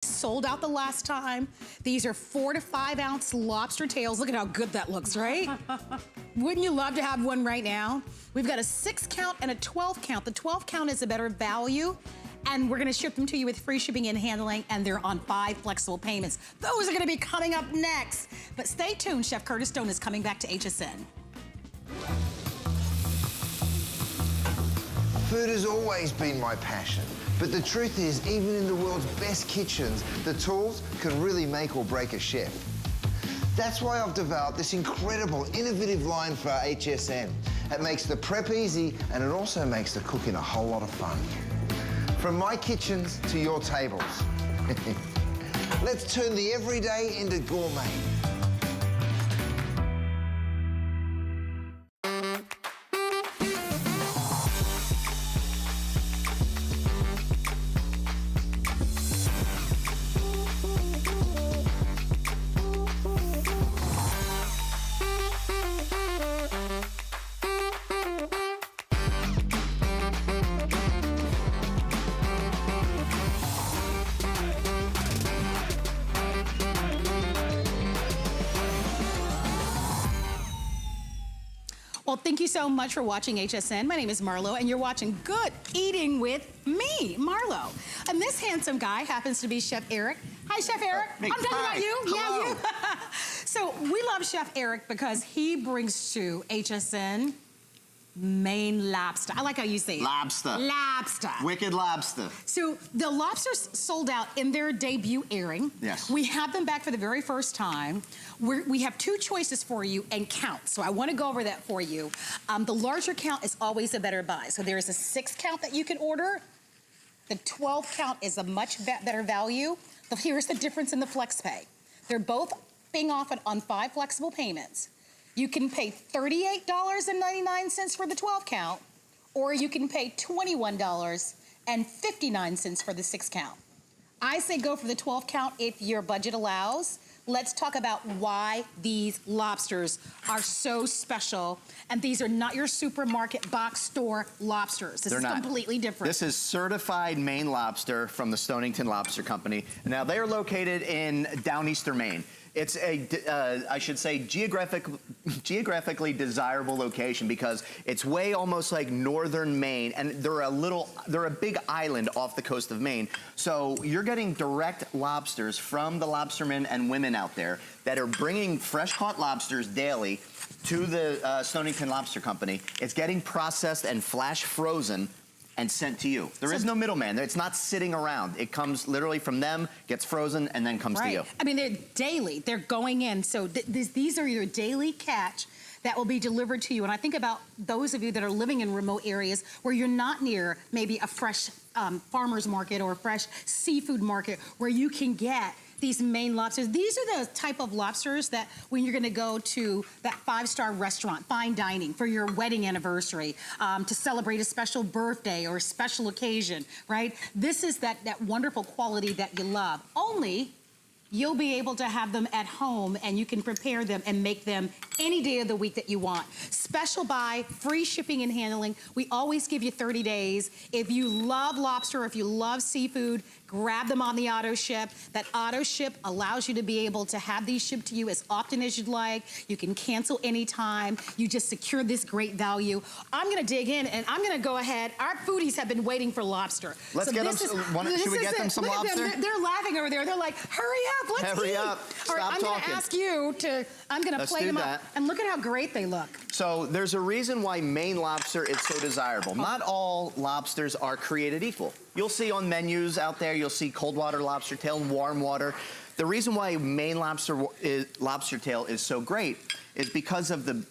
Sold out the last time. These are 4 to 5 ounce lobster tails. Look at how good that looks, right? Wouldn't you love to have one right now? We've got a 6 count and a 12 count. The 12 count is a better value, and we're gonna ship them to you with free shipping and handling, and they're on 5 flexible payments. Those are gonna be coming up next. But stay tuned, Chef Curtis Stone is coming back to HSN. Food has always been my passion, but the truth is, even in the world's best kitchens, the tools can really make or break a chef. That's why I've developed this incredible, innovative line for HSN. It makes the prep easy, and it also makes the cooking a whole lot of fun. From my kitchens to your tables. Let's turn the everyday into gourmet. Well, thank you so much for watching HSN. My name is Marlo, and you're watching Good Eating with me, Marlo. And this handsome guy happens to be Chef Eric. Hi, Chef Eric. I'm talking about you. Hello. Yeah, you. So we love Chef Eric because he brings to HSN Maine Lobster. I like how you say it. Lobster. Lobster. Wicked lobster. So the lobsters sold out in their debut airing. Yes. We have them back for the very first time. We have 2 choices for you and count. So I want to go over that for you. The larger count is always a better buy. So there is a 6 count that you can order. The 12 count is a much better value. But here's the difference in the flex pay. They're both being offered on 5 flexible payments. You can pay $38.99 for the 12 count, or you can pay $21.59 for the 6 count. I say go for the 12 count if your budget allows. Let's talk about why these lobsters are so special. And these are not your supermarket box store lobsters. This is completely different. This is certified Maine lobster from the Stonington Lobster Company. Now, they are located in Downeaster, Maine. It's a, I should say, geographically desirable location because it's way almost like northern Maine, and they're a big island off the coast of Maine. So you're getting direct lobsters from the lobstermen and women out there that are bringing fresh caught lobsters daily to the Stonington Lobster Company. It's getting processed and flash frozen and sent to you. There is no middleman. It's not sitting around. It comes literally from them, gets frozen, and then comes to you. I mean, they're daily. They're going in. So these are your daily catch that will be delivered to you. And I think about those of you that are living in remote areas where you're not near maybe a fresh farmer's market or a fresh seafood market where you can get these Maine lobsters. These are the type of lobsters that when you're gonna go to that 5-star restaurant, fine dining, for your wedding anniversary, to celebrate a special birthday or a special occasion, right? This is that wonderful quality that you love. Only you'll be able to have them at home, and you can prepare them and make them any day of the week that you want. Special buy, free shipping and handling. We always give you 30 days. If you love lobster, if you love seafood, grab them on the auto ship. That auto ship allows you to be able to have these shipped to you as often as you'd like. You can cancel anytime. You just secure this great value. I'm gonna dig in and I'm gonna go ahead. Our foodies have been waiting for lobster. Let's get them, should we get them some lobster? They're laughing over there. They're like, hurry up, let's eat. Hurry up, stop I'm talking. gonna ask you to, I'm gonna plate them up. And look at how great they look. So there's a reason why Maine lobster is so desirable. Not all lobsters are created equal. You'll see on menus out there, you'll see cold water lobster tail and warm water. The reason why Maine lobster tail is so great is because of the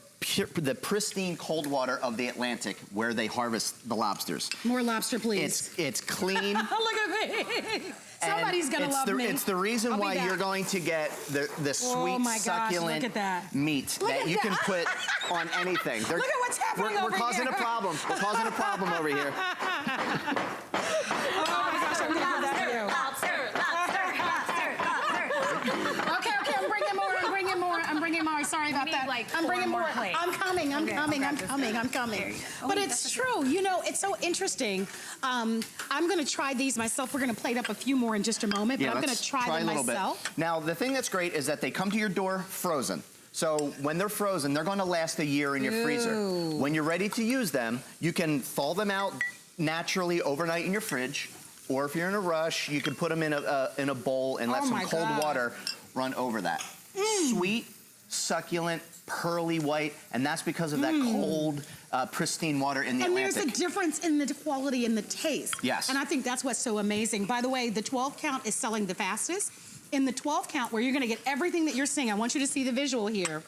pristine cold water of the Atlantic where they harvest the lobsters. More lobster, please. It's clean. Look at me. Somebody's gonna love me. It's the reason why you're going to get the sweet, succulent meat that you can put on anything. Look at what's happening over here. We're causing a problem. We're causing a problem over here. Oh my gosh, I'm gonna do that for you. Okay, I'm bringing more, I'm bringing more. Amari, sorry about need, that. like, I'm 4 bringing more more. plates. I'm coming, I'm Okay, coming, I'll I'm grab this coming, one. I'm coming. There you go. But Oh, it's that's true, you know, it's so interesting. I'm gonna try these myself. We're gonna plate up a few more in just a moment, but I'm gonna let's try them a little myself. bit. Now, the thing that's great is that they come to your door frozen. So when they're frozen, they're going to last a year in your freezer. When you're ready to use them, you can thaw them out naturally overnight in your fridge, or if you're in a rush, you can put them in a bowl and let Oh some my cold God. water run over that. Sweet, succulent, pearly white, and that's because of that cold, pristine water in the And Atlantic. there's a difference in the quality and the taste. Yes. And I think that's what's so amazing. By the way, the 12 count is selling the fastest. In the 12 count, where you're gonna get everything that you're seeing, I want you to see the visual here.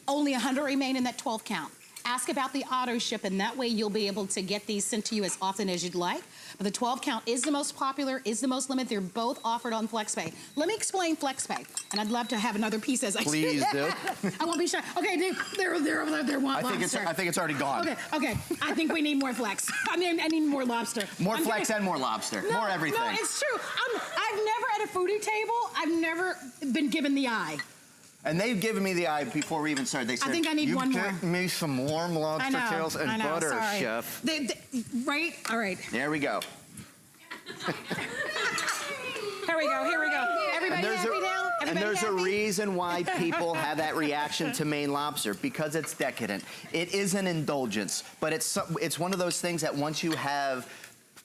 Only 100 remain in that 12 count. Ask about the auto ship, and that way you'll be able to get these sent to you as often as you'd like. But the 12 count is the most popular, is the most limited. They're both offered on FlexPay. Let me explain FlexPay, and I'd love to have another piece as I do Please that. I won't be shy. Okay, dude, they're I think it's already gone. Okay. I think we need more flex. I need more lobster. More I'm flex kidding. and more lobster. No, more everything. No, it's true. I've never at a foodie table, I've never been given the eye. And they've given me the eye before we even started. They said, think I need one more. Get me some warm lobster tails and butter, sorry. chef. Right? All right. There we go. Here we go. Everybody happy now? And Everybody there's a happy? reason why people have that reaction to Maine lobster, because it's decadent. It is an indulgence, but it's one of those things that once you have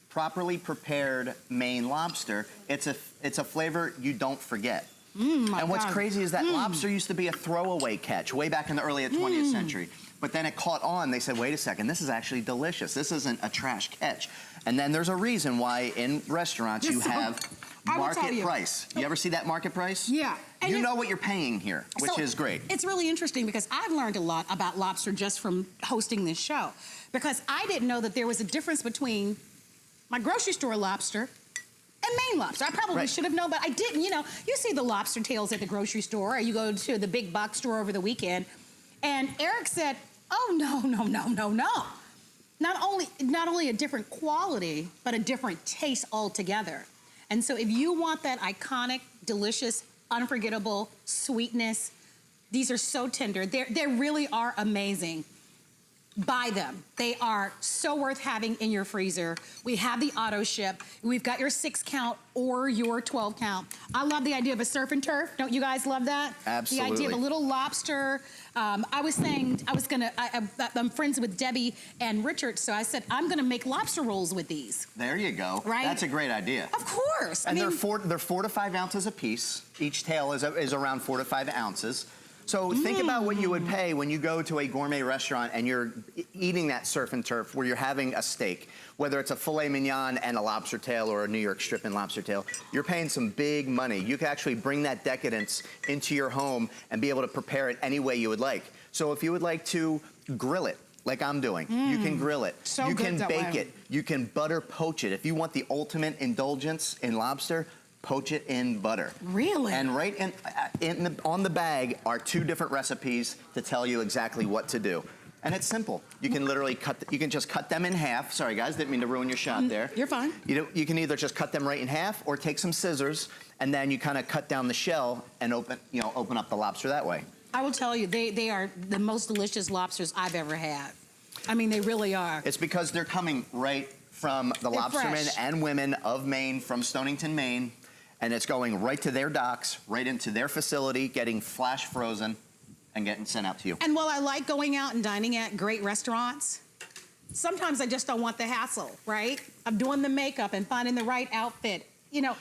properly prepared Maine lobster, it's a flavor you don't forget. And what's crazy is that lobster used to be a throwaway catch way back in the early 20th century. But then it caught on. They said, wait a second, this is actually delicious. This isn't a trash catch. And then there's a reason why in restaurants you have market price. You ever see that market price? Yeah. And You know what you're paying here, which So, is great. It's really interesting because I've learned a lot about lobster just from hosting this show. Because I didn't know that there was a difference between my grocery store lobster and Maine lobster. I probably should have known, but I didn't. You know, you see the lobster tails at the grocery store, or you go to the big box store over the weekend, and Eric said, oh, no. Not only a different quality, but a different taste altogether. And so if you want that iconic, delicious, unforgettable sweetness, these are so tender. They really are amazing. Buy them. They are so worth having in your freezer. We have the auto ship. We've got your 6 count or your 12 count. I love the idea of a surf and turf. Don't you guys love that? Absolutely. The idea of a little lobster. I was saying I'm friends with Debbie and Richard, so I said I'm gonna make lobster rolls with these. There you go. Right? That's a great idea. Of course. And they're 4 to 5 ounces a piece. Each tail is around 4 to 5 ounces. So think about what you would pay when you go to a gourmet restaurant and you're eating that surf and turf where you're having a steak, whether it's a filet mignon and a lobster tail or a New York strip and lobster tail. You're paying some big money. You can actually bring that decadence into your home and be able to prepare it any way you would like. So if you would like to grill it, like I'm doing, you can grill it. So you good can that bake way. it. You can butter poach it. If you want the ultimate indulgence in lobster, poach it in butter. Really? And right on the bag are 2 different recipes to tell you exactly what to do. And it's simple. You can literally you can just cut them in half. Sorry guys, didn't mean to ruin your shot there. You're fine. You can either just cut them right in half or take some scissors and then you kind of cut down the shell and open up the lobster that way. I will tell you, they are the most delicious lobsters I've ever had. I mean, they really are. It's because they're coming right from the They're lobstermen fresh. and women of Maine, from Stonington, Maine. And it's going right to their docks, right into their facility, getting flash frozen and getting sent out to you. And while I like going out and dining at great restaurants, sometimes I just don't want the hassle, right? Of doing the makeup and finding the right outfit. You know,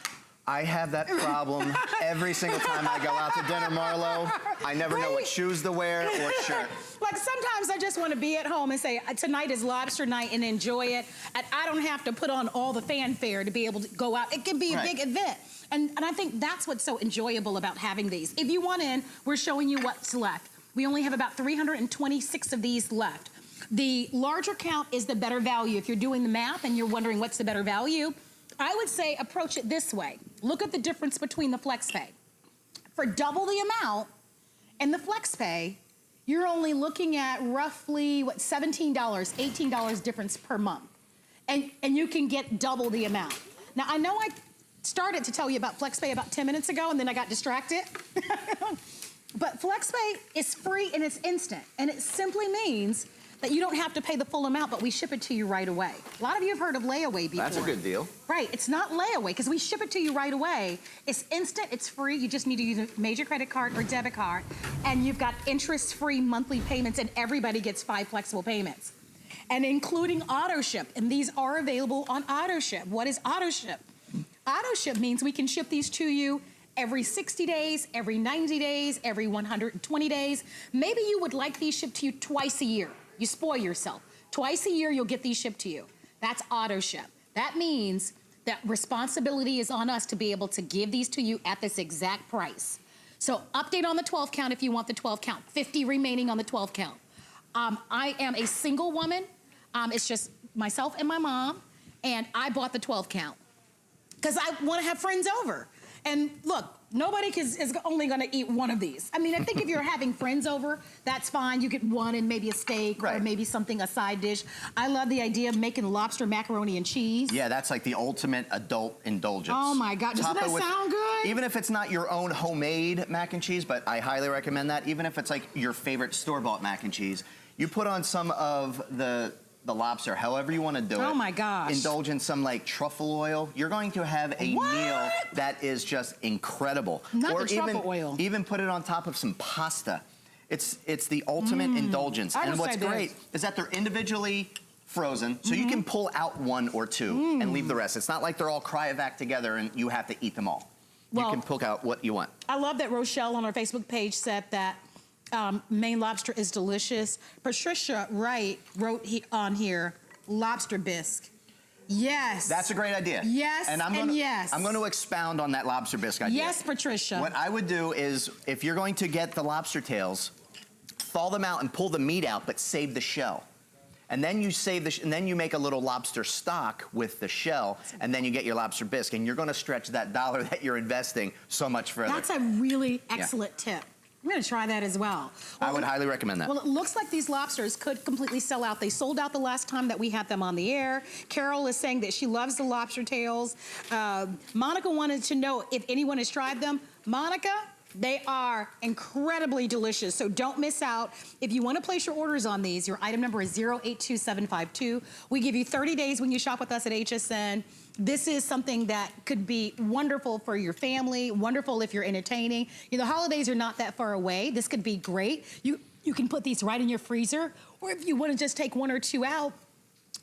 I have that problem every single time I go out to dinner, Marlo. I never know what shoes to wear or shirt. like sometimes I just want to be at home and say, tonight is lobster night and enjoy it. And I don't have to put on all the fanfare to be able to go out. It can be a big event. And I think that's what's so enjoyable about having these. If you want in, we're showing you what's left. We only have about 326 of these left. The larger count is the better value. If you're doing the math and you're wondering what's the better value, I would say approach it this way. Look at the difference between the FlexPay. For double the amount in the FlexPay, you're only looking at roughly, $17, $18 difference per month. And you can get double the amount. Now, I know I started to tell you about FlexPay about 10 minutes ago, and then I got distracted. But FlexPay is free and it's instant. And it simply means that you don't have to pay the full amount, but we ship it to you right away. A lot of you have heard of layaway before. That's a good deal. Right, it's not layaway, because we ship it to you right away. It's instant, it's free, you just need to use a major credit card or debit card, and you've got interest-free monthly payments, and everybody gets 5 flexible payments. And including auto ship, and these are available on auto ship. What is auto ship? Auto ship means we can ship these to you every 60 days, every 90 days, every 120 days. Maybe you would like these shipped to you twice a year. You spoil yourself. Twice a year, you'll get these shipped to you. That's auto ship. That means that responsibility is on us to be able to give these to you at this exact price. So update on the 12 count if you want the 12 count. 50 remaining on the 12 count. I am a single woman. It's just myself and my mom, and I bought the 12 count because I want to have friends over. And look, nobody is only going to eat one of these. I mean, I think if you're having friends over, that's fine. You get one and maybe a steak or maybe something, a side dish. I love the idea of making lobster macaroni and cheese. Yeah, that's like the ultimate adult indulgence. Oh my God, doesn't that sound good? Even if it's not your own homemade mac and cheese, but I highly recommend that. Even if it's like your favorite store-bought mac and cheese, you put on some of the lobster, however you want to do it. Oh my gosh. Indulge in some like truffle oil. You're going to have a meal that is just incredible. Not the truffle oil. Even put it on top of some pasta. It's the ultimate indulgence. And what's great is that they're individually frozen, so you can pull out 1 or 2 and leave the rest. It's not like they're all cryovac together and you have to eat them all. Well, you can pick out what you want. I love that Rochelle on our Facebook page said that Maine lobster is delicious. Patricia Wright wrote on here, lobster bisque. Yes. That's a great idea. Yes, and I'm going to expound on that lobster bisque idea. Yes, Patricia. What I would do is, if you're going to get the lobster tails, thaw them out and pull the meat out, but save the shell. And then you and then you make a little lobster stock with the shell, and then you get your lobster bisque, and you're going to stretch that dollar that you're investing so much further. That's a really excellent tip. I'm gonna try that as well. I would highly recommend that. Well, it looks like these lobsters could completely sell out. They sold out the last time that we had them on the air. Carol is saying that she loves the lobster tails. Monica wanted to know if anyone has tried them. Monica, they are incredibly delicious, so don't miss out. If you want to place your orders on these, your item number is 082752. We give you 30 days when you shop with us at HSN. This is something that could be wonderful for your family, wonderful if you're entertaining. You know, the holidays are not that far away. This could be great. You can put these right in your freezer, or if you want to just take 1 or 2 out,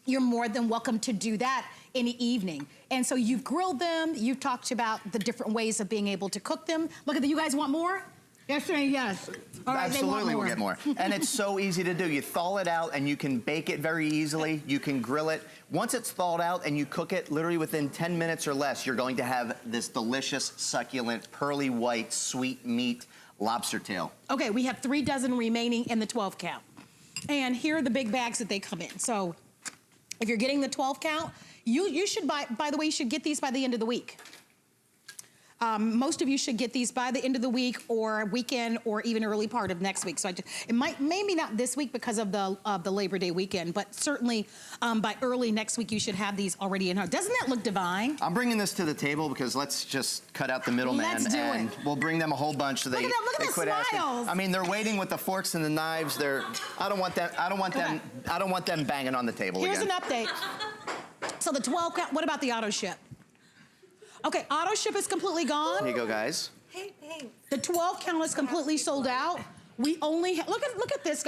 you're more than welcome to do that in the evening. And so you've grilled them, you've talked about the different ways of being able to cook them. Look at that, you guys want more? Yes, yes. All right, absolutely, we'll get more. And it's so easy to do. You thaw it out and you can bake it very easily. You can grill it. Once it's thawed out and you cook it, literally within 10 minutes or less, you're going to have this delicious, succulent, pearly white, sweet meat lobster tail. Okay, we have 3 dozen remaining in the 12 count. And here are the big bags that they come in. So if you're getting the 12 count, you should by the way, you should get these by the end of the week. Most of you should get these by the end of the week or weekend or even early part of next week. So it maybe not this week because of the Labor Day weekend, but certainly by early next week you should have these already in here. Doesn't that look divine? I'm bringing this to the table because let's just cut out the middleman and we'll bring them a whole bunch so they quit asking. I mean, they're waiting with the forks and the knives. I don't want them banging on the table again. Here's an update. So the 12 count, what about the auto ship? Okay, auto ship is completely gone. Here you go, guys. Hey, the 12 count is completely sold out. We only look at this, guys.